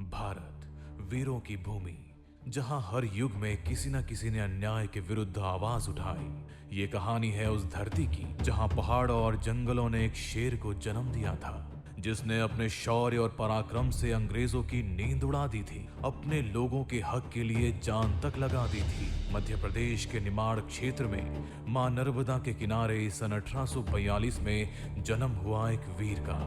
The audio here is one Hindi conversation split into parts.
भारत वीरों की भूमि, जहां हर युग में किसी न किसी ने अन्याय के विरुद्ध आवाज उठाई। ये कहानी है उस धरती की जहां पहाड़ों और जंगलों ने एक शेर को जन्म दिया था, जिसने अपने शौर्य और पराक्रम से अंग्रेजों की नींद उड़ा दी थी, अपने लोगों के हक के लिए जान तक लगा दी थी। मध्य प्रदेश के निमाड़ क्षेत्र में मां नर्मदा के किनारे सन 1842 में जन्म हुआ एक वीर का।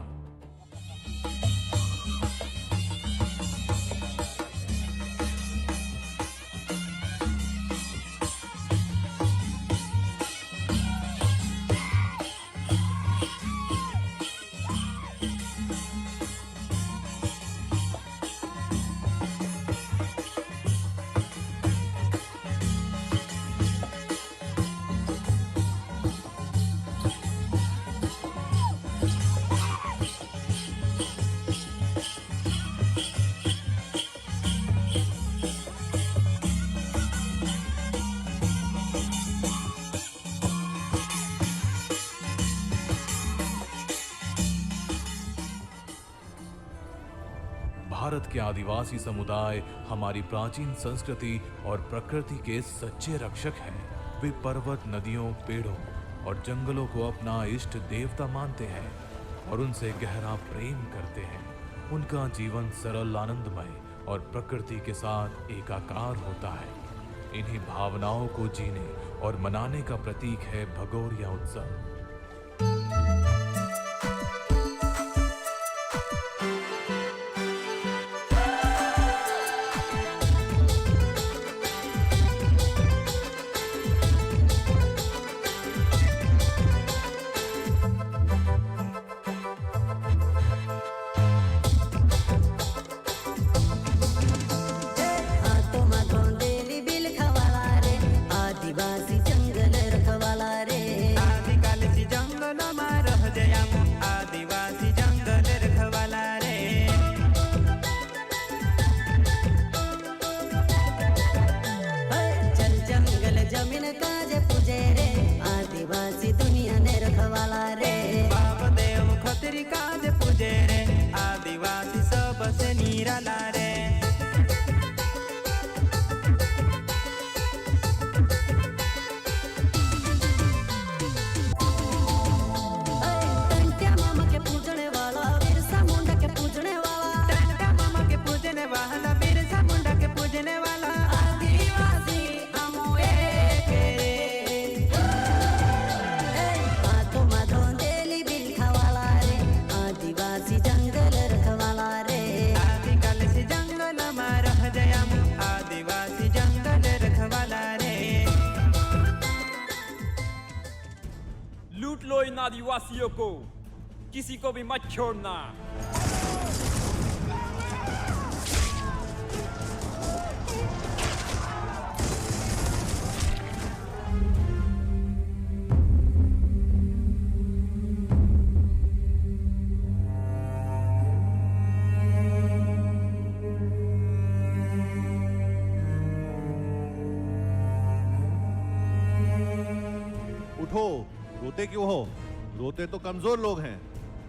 भारत के आदिवासी समुदाय हमारी प्राचीन संस्कृति और प्रकृति के सच्चे रक्षक हैं। वे पर्वत, नदियों, पेड़ों और जंगलों को अपना इष्ट देवता मानते हैं और उनसे गहरा प्रेम करते हैं। उनका जीवन सरल, आनंदमय और प्रकृति के साथ एकाकार होता है। इन्हीं भावनाओं को जीने और मनाने का प्रतीक है भगोरिया उत्सव। जमीन काजे पूजे रे आदिवासी दुनिया ने रखवाला रे। बाप देव खतरी काजे पूजे रे आदिवासी सबसे निराला रे। टंट्या मामा के पूजने वाला, बिरसा मुंडा के पूजने वाला, टंट्या मामा के पूजने वाला, बिरसा मुंडा के पूजने वाला आदिवासी जंगल रखवाला रे। आदिकाल से जंगल में रह जया आदिवासी जंगल रखवाला रे। लूट लो इन आदिवासियों को, किसी को भी मत छोड़ना। उठो, रोते क्यों हो? रोते तो कमजोर लोग हैं।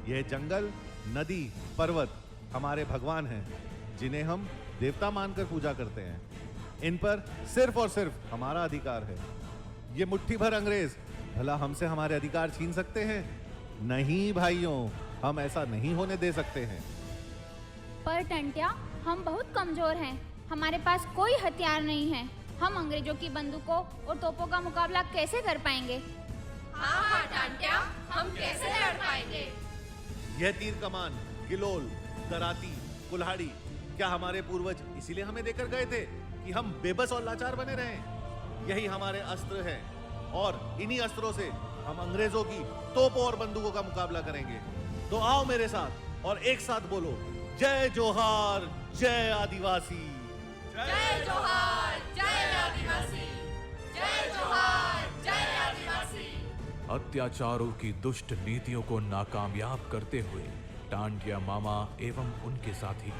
यह जंगल, नदी, पर्वत हमारे भगवान हैं, जिन्हें हम देवता मानकर पूजा करते हैं। इन पर सिर्फ और सिर्फ हमारा अधिकार है। ये मुट्ठी भर अंग्रेज भला हमसे हमारे अधिकार छीन सकते हैं? नहीं भाइयों, हम ऐसा नहीं होने दे सकते हैं। पर टंट्या, हम बहुत कमजोर हैं, हमारे पास कोई हथियार नहीं है। हम अंग्रेजों की बंदूकों और तोपों का मुकाबला कैसे कर पाएंगे? हाँ टंट्या, हम कैसे लड़ पाएंगे? यह तीर कमान, किलोल, कराती, कुल्हाड़ी क्या हमारे पूर्वज इसीलिए हमें देकर गए थे कि हम बेबस और लाचार बने रहें? यही हमारे अस्त्र हैं और इन्हीं अस्त्रों से हम अंग्रेजों की तोपों और बंदूकों का मुकाबला करेंगे। तो आओ मेरे साथ और एक साथ बोलो, जय जोहार, जय आदिवासी। जय जोहार, जय आदिवासी। जय जोहार, जय आदिवासी। अत्याचारों की दुष्ट नीतियों को नाकामयाब करते हुए टांटिया मामा एवं उनके साथी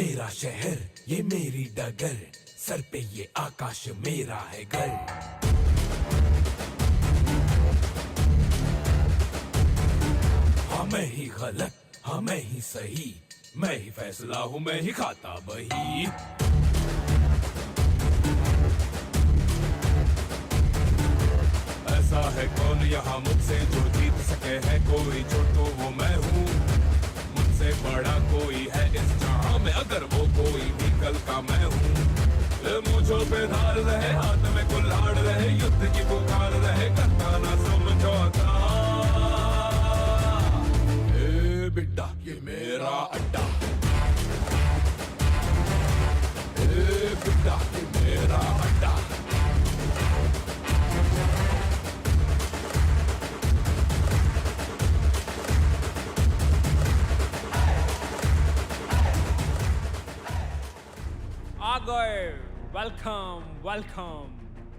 मेरा शहर, ये मेरी डगर, सर पे ये आकाश मेरा है घर। हाँ मैं ही गलत, हाँ मैं ही सही, मैं ही फैसला हूँ, मैं ही खाता बही। ऐसा है कौन यहाँ मुझसे जो जीत सके है कोई, जो तो वो मैं हूँ, मुझसे बड़ा कोई है इस जहां में, अगर वो कोई भी कल का मैं हूँ। मुझों पे धार रहे, हाथ में कुल्हाड़ रहे, युद्ध की पुकार रहे, करता ना समझौता। ए बिड्डा ये मेरा अड्डा, ए बिड्डा ये मेरा अड्डा। आ गए, वेलकम वेलकम।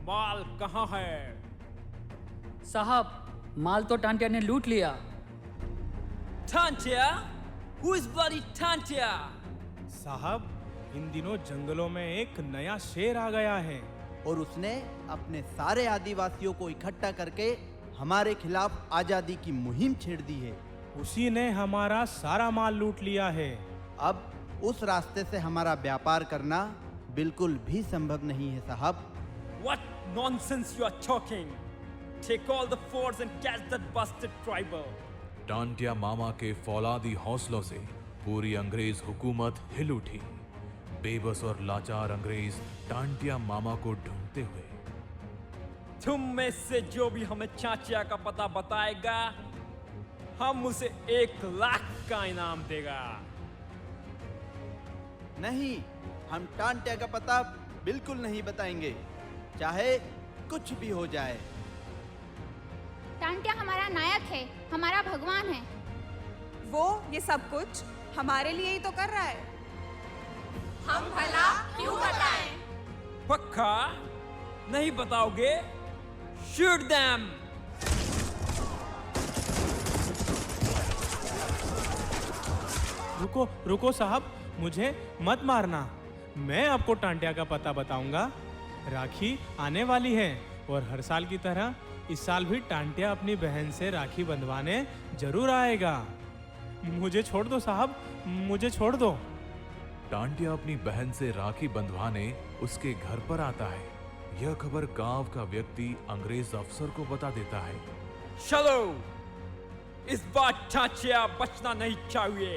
माल कहाँ है? साहब, माल तो टांटिया ने लूट लिया। Tantia? Who is bloody Tantia? साहब, इन दिनों जंगलों में एक नया शेर आ गया है और उसने अपने सारे आदिवासियों को इकट्ठा करके हमारे खिलाफ आजादी की मुहिम छेड़ दी है। उसी ने हमारा सारा माल लूट लिया है। अब उस रास्ते से हमारा व्यापार करना बिल्कुल भी संभव नहीं है साहब। What nonsense you are talking? Take all the force and catch that bastard tribal. Tantia मामा के फौलादी हौसलों से पूरी अंग्रेज हुकूमत हिल उठी। बेबस और लाचार अंग्रेज टांटिया मामा को ढूंढते हुए। तुम में से जो भी हमें चाचिया का पता बताएगा, हम उसे 1 लाख का इनाम देगा। नहीं, हम टांटिया का पता बिल्कुल नहीं बताएंगे, चाहे कुछ भी हो जाए। टांटिया हमारा नायक है, हमारा भगवान है। वो ये सब कुछ हमारे लिए ही तो कर रहा है। हम भला क्यों बताएं? पक्का नहीं बताओगे? Shoot them! रुको रुको साहब, मुझे मत मारना। मैं आपको टांटिया का पता बताऊंगा। राखी आने वाली है और हर साल की तरह इस साल भी टांटिया अपनी बहन से राखी बंधवाने जरूर आएगा। मुझे छोड़ दो साहब, मुझे छोड़ दो। टांटिया अपनी बहन से राखी बंधवाने उसके घर पर आता है। यह खबर गांव का व्यक्ति अंग्रेज अफसर को बता देता है। चलो, इस बार चाचिया बचना नहीं चाहिए।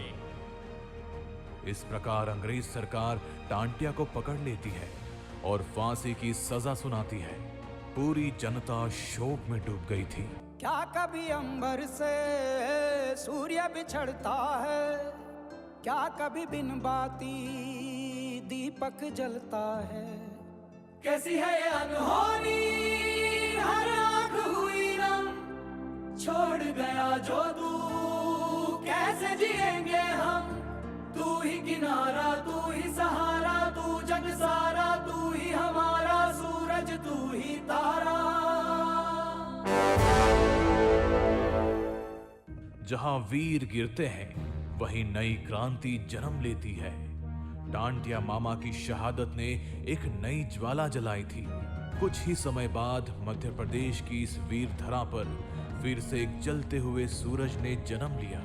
इस प्रकार अंग्रेज सरकार टांटिया को पकड़ लेती है और फांसी की सजा सुनाती है। पूरी जनता शोक में डूब गई थी। क्या कभी अंबर से सूर्य बिछड़ता है, क्या कभी बिन बाती दीपक जलता है। कैसी है ये अनहोनी, हर आंख हुई नम, छोड़ गया जो तू कैसे जिएंगे हम। तू ही किनारा, तू ही सहारा, तू जग सारा, तू ही हमारा सूरज, तू ही तारा। जहां वीर गिरते हैं वहीं नई क्रांति जन्म लेती है। टांटिया मामा की शहादत ने एक नई ज्वाला जलाई थी। कुछ ही समय बाद मध्य प्रदेश की इस वीर धरा पर फिर से एक जलते हुए सूरज ने जन्म लिया।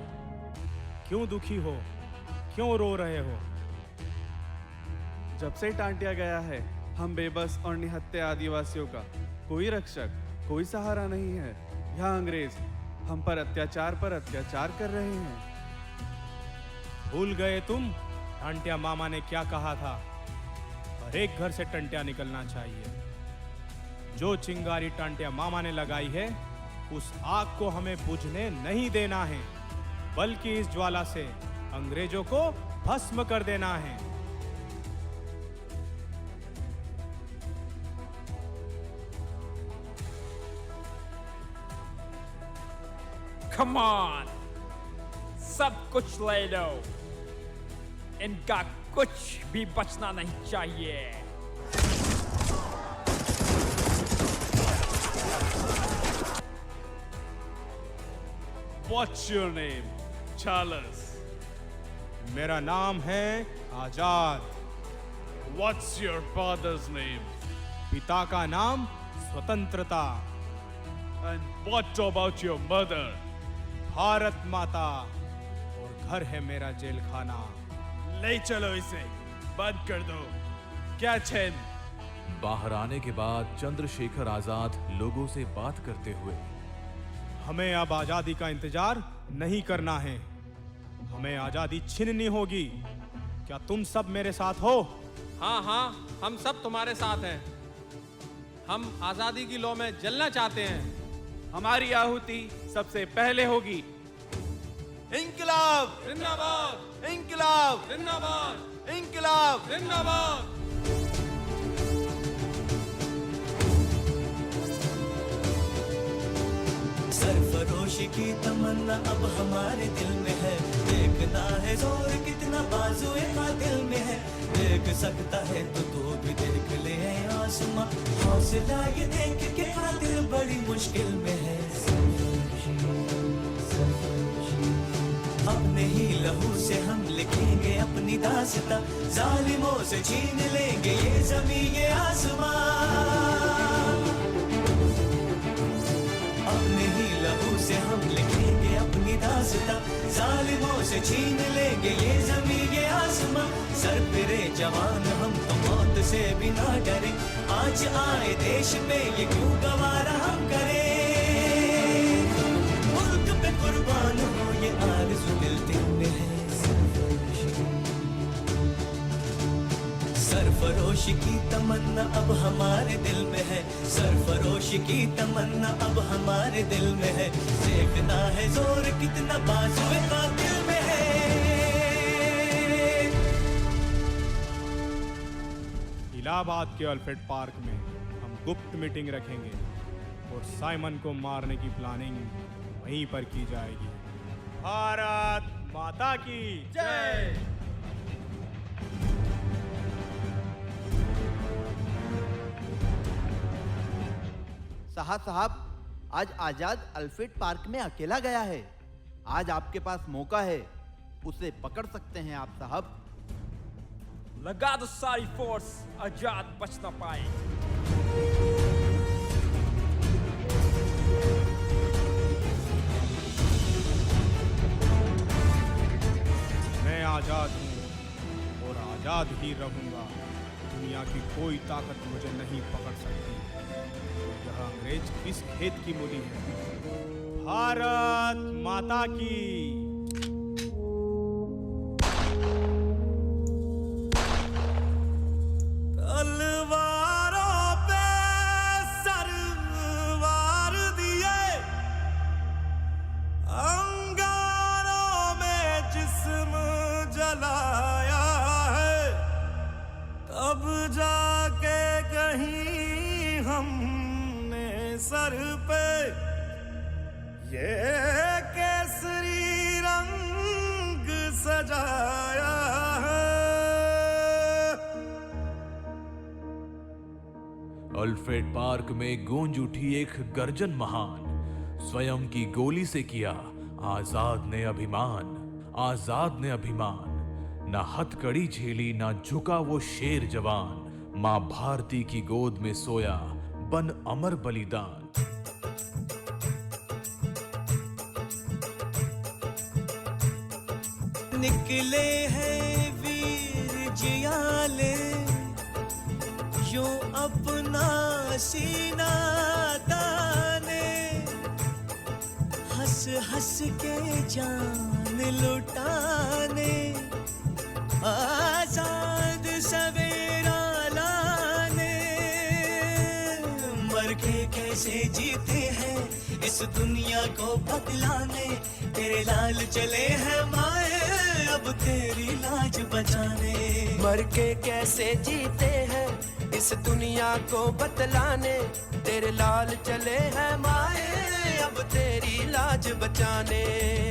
क्यों दुखी हो, क्यों रो रहे हो? जब से टांटिया गया है, हम बेबस और निहत्थे आदिवासियों का कोई रक्षक, कोई सहारा नहीं है। यहाँ अंग्रेज हम पर अत्याचार कर रहे हैं। भूल गए तुम टांटिया मामा ने क्या कहा था? हर एक घर से टंटिया निकलना चाहिए। जो चिंगारी टांटिया मामा ने लगाई है, उस आग को हमें बुझने नहीं देना है, बल्कि इस ज्वाला से अंग्रेजों को भस्म कर देना है। Come on, सब कुछ ले लो, इनका कुछ भी बचना नहीं चाहिए। What's your name, Charles? मेरा नाम है आजाद। What's your father's name? पिता का नाम स्वतंत्रता। And what about your mother? Bharat माता। और घर है मेरा जेल खाना। ले चलो इसे, बंद कर दो। क्या चैन? बाहर आने के बाद चंद्रशेखर आजाद लोगों से बात करते हुए, हमें अब आजादी का इंतजार नहीं करना है, हमें आजादी छीननी होगी। क्या तुम सब मेरे साथ हो? हाँ हाँ, हम सब तुम्हारे साथ हैं। हम आजादी की लौ में जलना चाहते हैं। हमारी आहुति सबसे पहले होगी। इंकलाब जिंदाबाद, इंकलाब जिंदाबाद, इंकलाब। जिंदाबाद। सरफरोशी की तमन्ना अब हमारे दिल में है, देखना है जोर कितना बाजुए का दिल में है। देख सकता है तो तू भी देख ले आसमां, हौसला ये देख के दिल बड़ी मुश्किल में है। अपने ही लहू से हम लिखेंगे अपनी दास्तां, जालिमों से छीन लेंगे ये ज़मीं ये आसमां। अपने ही लहू से हम लिखेंगे अपनी दास्तां, जालिमों से छीन लेंगे ये ज़मीं ये आसमां। सर फिरे जवान हम तो मौत से भी ना डरे, आज आए देश में ये क्यों गवारा हम करें। मुल्क पे कुर्बान हो ये आरज़ू दिल में है। सरफरोशी की तमन्ना अब हमारे दिल में है, सरफरोशी की तमन्ना अब हमारे दिल में है। देखना है जोर कितना बाजुए का दिल में है। इलाहाबाद के अल्फ्रेड पार्क में हम गुप्त मीटिंग रखेंगे और साइमन को मारने की प्लानिंग वहीं पर की जाएगी। भारत माता की जय। साहब, आज आजाद अल्फ्रेड पार्क में अकेला गया है। आज आपके पास मौका है, उसे पकड़ सकते हैं आप साहब। लगा दो सारी फोर्स, आजाद बच ना पाए। मैं आजाद हूँ और आजाद ही रहूंगा। दुनिया की कोई ताकत मुझे नहीं पकड़ सकती। यह अंग्रेज किस खेत की मूली है। भारत माता की। तलवारों पे सरवार दिए, अंगारों में जिस्म जलाया है, तब जाके कहीं हमने सर पे ये केसरी रंग सजाया है। अल्फ्रेड पार्क में गूंज उठी एक गर्जन महान, स्वयं की गोली से किया आजाद ने अभिमान। आजाद ने अभिमान, ना हथकड़ी झेली ना झुका वो शेर जवान। मां भारती की गोद में सोया बन अमर बलिदान। निकले हैं वीर जियाले, यूं अपना सीना ताने, हंस हंस के जान लुटाने, आजाद सवेरा लाने। मर के कैसे जीते हैं इस दुनिया को बदलाने, तेरे लाल चले हैं माए अब तेरी लाज बचाने। मर के कैसे जीते हैं इस दुनिया को बतलाने, तेरे लाल चले हैं माए अब तेरी लाज बचाने।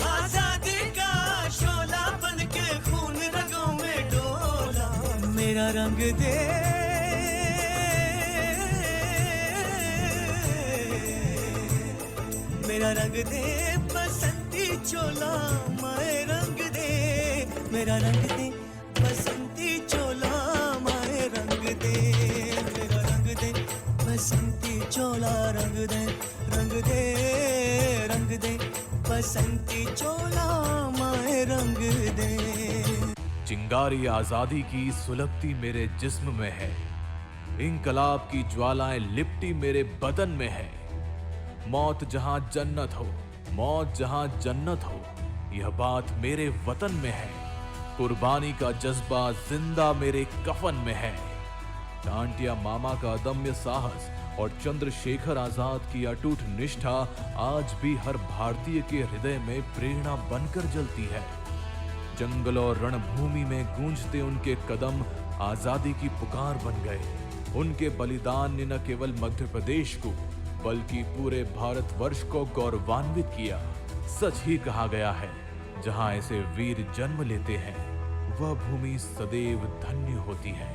आजादी का शोला बन के खून रगों में डोला, मेरा रंग दे मेरा रंग दे बसंती चोला, मैं रंग दे मेरा रंग दे बसंती चोला माए रंग दे, मेरा रंग दे बसंती चोला रंग दे, रंग दे, रंग दे बसंती चोला माए रंग दे। चिंगारी आजादी की सुलगती मेरे जिस्म में है, इंकलाब की ज्वालाएं लिपटी मेरे बदन में है। मौत जहां जन्नत हो, मौत जहां जन्नत हो, यह बात मेरे वतन में है। कुर्बानी का जज्बा जिंदा मेरे कफन में है। टांटिया मामा का अदम्य साहस और चंद्रशेखर आजाद की अटूट निष्ठा आज भी हर भारतीय के हृदय में प्रेरणा बनकर जलती है। जंगल और रणभूमि में गूंजते उनके कदम आजादी की पुकार बन गए। उनके बलिदान ने न केवल मध्य प्रदेश को बल्कि पूरे भारतवर्ष को गौरवान्वित किया। सच ही कहा गया है, जहां ऐसे वीर जन्म लेते हैं वह भूमि सदैव धन्य होती है।